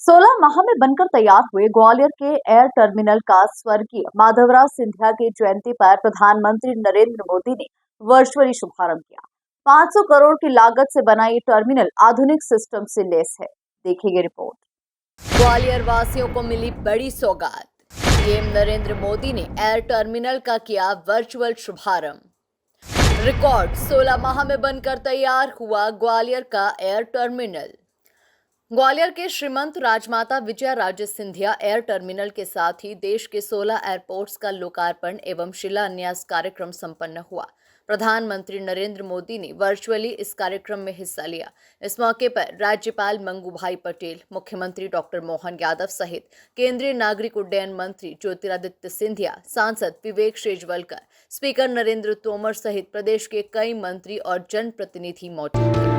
16 माह में बनकर तैयार हुए ग्वालियर के एयर टर्मिनल का स्वर्गीय माधवराव सिंधिया की जयंती पर प्रधानमंत्री नरेंद्र मोदी ने वर्चुअली शुभारंभ किया। 500 करोड़ की लागत से बना ये टर्मिनल आधुनिक सिस्टम से लैस है। देखिए रिपोर्ट। ग्वालियर वासियों को मिली बड़ी सौगात। पीएम नरेंद्र मोदी ने एयर टर्मिनल का किया वर्चुअल शुभारंभ। रिकॉर्ड 16 माह में बनकर तैयार हुआ ग्वालियर का एयर टर्मिनल। ग्वालियर के श्रीमंत राजमाता विजया राजे सिंधिया एयर टर्मिनल के साथ ही देश के 16 एयरपोर्ट्स का लोकार्पण एवं शिलान्यास कार्यक्रम संपन्न हुआ। प्रधानमंत्री नरेंद्र मोदी ने वर्चुअली इस कार्यक्रम में हिस्सा लिया। इस मौके पर राज्यपाल मंगू भाई पटेल, मुख्यमंत्री डॉक्टर मोहन यादव सहित केंद्रीय नागरिक उड्डयन मंत्री ज्योतिरादित्य सिंधिया, सांसद विवेक शेजवलकर, स्पीकर नरेंद्र तोमर सहित प्रदेश के कई मंत्री और जनप्रतिनिधि मौजूद थे।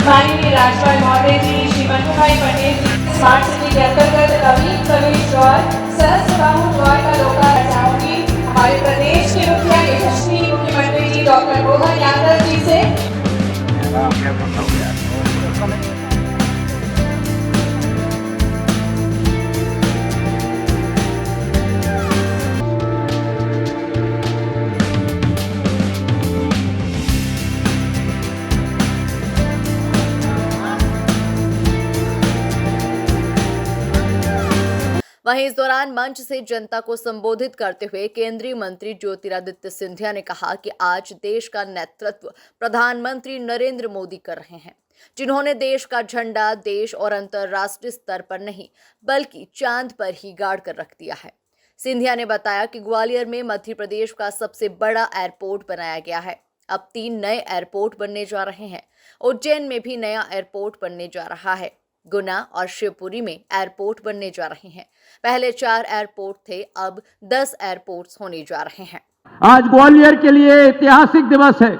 माननीय राज्यपाल महोदय जी, श्री मंगू भाई पटेल जी, स्मार्ट सिटी के अंतर्गत नवीन प्रवेश द्वार सहस्त्रबाहु द्वार का लोकार्पण चाहूंगी हमारे प्रदेश के मुखिया यशस्वी मुख्यमंत्री जी डॉक्टर मोहन यादव जी से। वहीं इस दौरान मंच से जनता को संबोधित करते हुए केंद्रीय मंत्री ज्योतिरादित्य सिंधिया ने कहा कि आज देश का नेतृत्व प्रधानमंत्री नरेंद्र मोदी कर रहे हैं, जिन्होंने देश का झंडा देश और अंतर्राष्ट्रीय स्तर पर नहीं बल्कि चांद पर ही गाड़ कर रख दिया है। सिंधिया ने बताया कि ग्वालियर में मध्य प्रदेश का सबसे बड़ा एयरपोर्ट बनाया गया है। अब 3 नए एयरपोर्ट बनने जा रहे हैं। उज्जैन में भी नया एयरपोर्ट बनने जा रहा है। गुना और शिवपुरी में एयरपोर्ट बनने जा रहे हैं। पहले 4 एयरपोर्ट थे, अब 10 एयरपोर्ट्स होने जा रहे हैं। आज ग्वालियर के लिए ऐतिहासिक दिवस है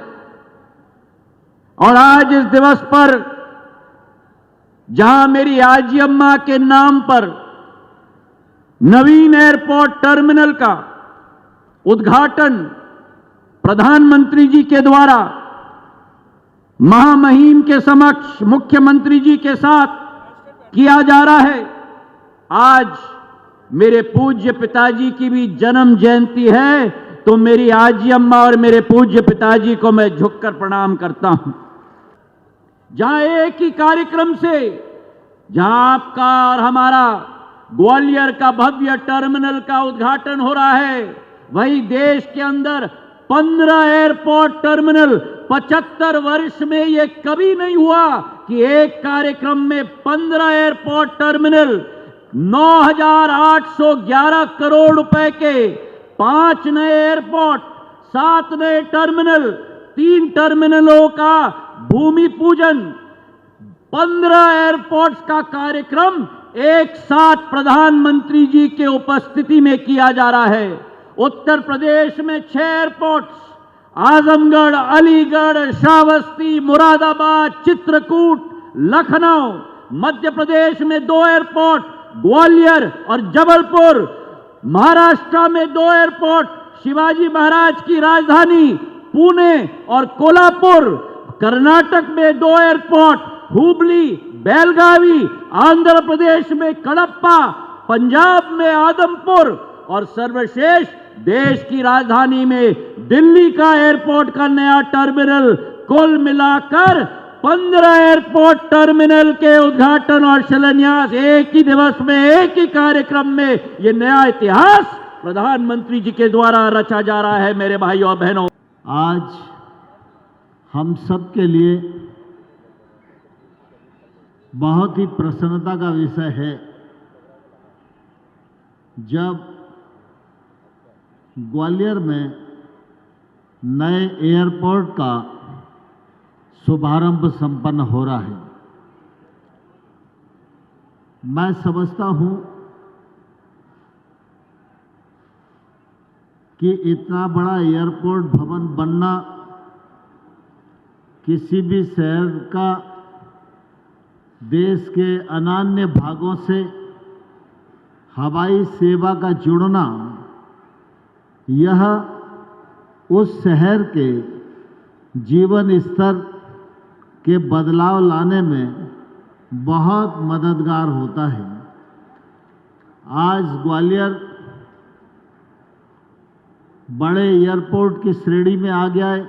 और आज इस दिवस पर जहां मेरी आजी अम्मा के नाम पर नवीन एयरपोर्ट टर्मिनल का उद्घाटन प्रधानमंत्री जी के द्वारा महामहिम के समक्ष मुख्यमंत्री जी के साथ किया जा रहा है। आज मेरे पूज्य पिताजी की भी जन्म जयंती है, तो मेरी आजी अम्मा और मेरे पूज्य पिताजी को मैं झुककर प्रणाम करता हूं। जहां एक ही कार्यक्रम से जहां आपका और हमारा ग्वालियर का भव्य टर्मिनल का उद्घाटन हो रहा है, वही देश के अंदर 15 एयरपोर्ट टर्मिनल 75 वर्ष में यह कभी नहीं हुआ कि एक कार्यक्रम में 15 एयरपोर्ट टर्मिनल 9,811 करोड़ रुपए के 5 नए एयरपोर्ट, 7 नए टर्मिनल, 3 टर्मिनलों का भूमि पूजन, 15 एयरपोर्ट्स का कार्यक्रम एक साथ प्रधानमंत्री जी के उपस्थिति में किया जा रहा है। उत्तर प्रदेश में 6 एयरपोर्ट्स, आजमगढ़, अलीगढ़, श्रावस्ती, मुरादाबाद, चित्रकूट, लखनऊ। मध्य प्रदेश में 2 एयरपोर्ट, ग्वालियर और जबलपुर। महाराष्ट्र में 2 एयरपोर्ट, शिवाजी महाराज की राजधानी पुणे और कोल्हापुर। कर्नाटक में 2 एयरपोर्ट, हुबली, बेलगावी। आंध्र प्रदेश में कडप्पा, पंजाब में आदमपुर और सर्वश्रेष्ठ देश की राजधानी में दिल्ली का एयरपोर्ट का नया टर्मिनल। कुल मिलाकर 15 एयरपोर्ट टर्मिनल के उद्घाटन और शिलान्यास एक ही दिवस में, एक ही कार्यक्रम में, यह नया इतिहास प्रधानमंत्री जी के द्वारा रचा जा रहा है। मेरे भाइयों और बहनों, आज हम सब के लिए बहुत ही प्रसन्नता का विषय है जब ग्वालियर में नए एयरपोर्ट का शुभारंभ संपन्न हो रहा है। मैं समझता हूं कि इतना बड़ा एयरपोर्ट भवन बनना किसी भी शहर का देश के अन्य भागों से हवाई सेवा का जुड़ना यह उस शहर के जीवन स्तर के बदलाव लाने में बहुत मददगार होता है। आज ग्वालियर बड़े एयरपोर्ट की श्रेणी में आ गया है।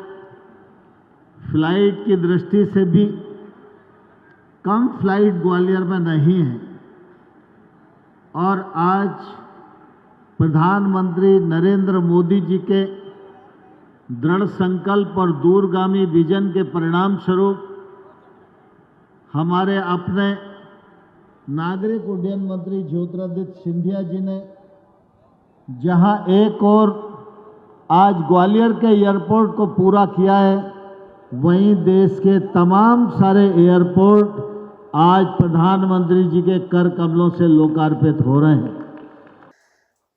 फ्लाइट की दृष्टि से भी कम फ्लाइट ग्वालियर में नहीं है और आज प्रधानमंत्री नरेंद्र मोदी जी के दृढ़ संकल्प और दूरगामी विजन के परिणाम स्वरूप हमारे अपने नागरिक उड्डयन मंत्री ज्योतिरादित्य सिंधिया जी ने जहां एक और आज ग्वालियर के एयरपोर्ट को पूरा किया है, वहीं देश के तमाम सारे एयरपोर्ट आज प्रधानमंत्री जी के कर कमलों से लोकार्पित हो रहे हैं।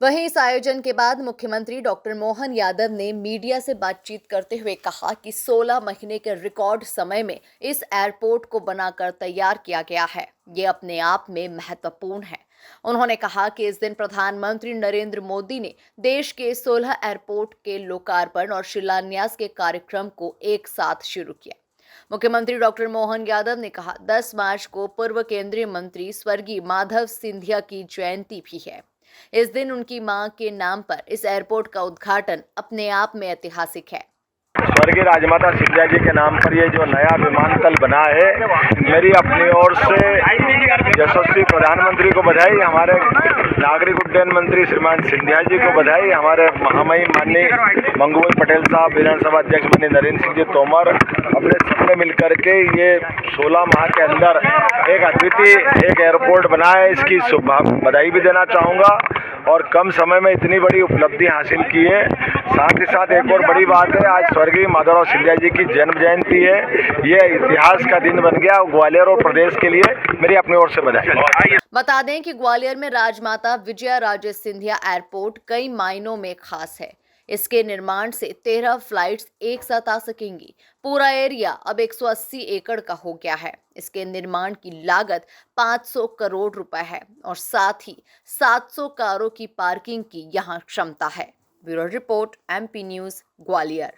वहीं इस आयोजन के बाद मुख्यमंत्री डॉक्टर मोहन यादव ने मीडिया से बातचीत करते हुए कहा कि 16 महीने के रिकॉर्ड समय में इस एयरपोर्ट को बनाकर तैयार किया गया है। ये अपने आप में महत्वपूर्ण है। उन्होंने कहा कि इस दिन प्रधानमंत्री नरेंद्र मोदी ने देश के 16 एयरपोर्ट के लोकार्पण और शिलान्यास के कार्यक्रम को एक साथ शुरू किया। मुख्यमंत्री डॉक्टर मोहन यादव ने कहा 10 मार्च को पूर्व केंद्रीय मंत्री स्वर्गीय माधव सिंधिया की जयंती भी है। इस दिन उनकी मां के नाम पर इस एयरपोर्ट का उद्घाटन अपने आप में ऐतिहासिक है। स्वर्गीय राजमाता सिंधिया जी के नाम पर ये जो नया विमानतल बना है, मेरी अपनी ओर से यशस्वी प्रधानमंत्री को बधाई, हमारे नागरिक उड्डयन मंत्री श्रीमान सिंधिया जी को बधाई, हमारे महामहिम माननीय मंगूभाई पटेल साहब, विधानसभा अध्यक्ष माननीय नरेंद्र सिंह जी तोमर, अपने सबने मिलकर के ये 16 माह के अंदर एक अद्वितीय एक एयरपोर्ट बना है। इसकी बधाई भी देना चाहूँगा और कम समय में इतनी बड़ी उपलब्धि हासिल की है। साथ ही साथ एक और बड़ी बात है, आज स्वर्गीय माधवराव सिंधिया जी की जन्म जयंती है। ये इतिहास का दिन बन गया ग्वालियर और प्रदेश के लिए। मेरी अपनी ओर से बधाई। बता दें कि ग्वालियर में राजमाता विजया राजे सिंधिया एयरपोर्ट कई मायनों में खास है। इसके निर्माण से 13 फ्लाइट्स एक साथ आ सकेंगी। पूरा एरिया अब 180 एकड़ का हो गया है। इसके निर्माण की लागत 500 करोड़ रुपए है और साथ ही 700 कारों की पार्किंग की यहां क्षमता है। Bureau report, MP news, Gwalior.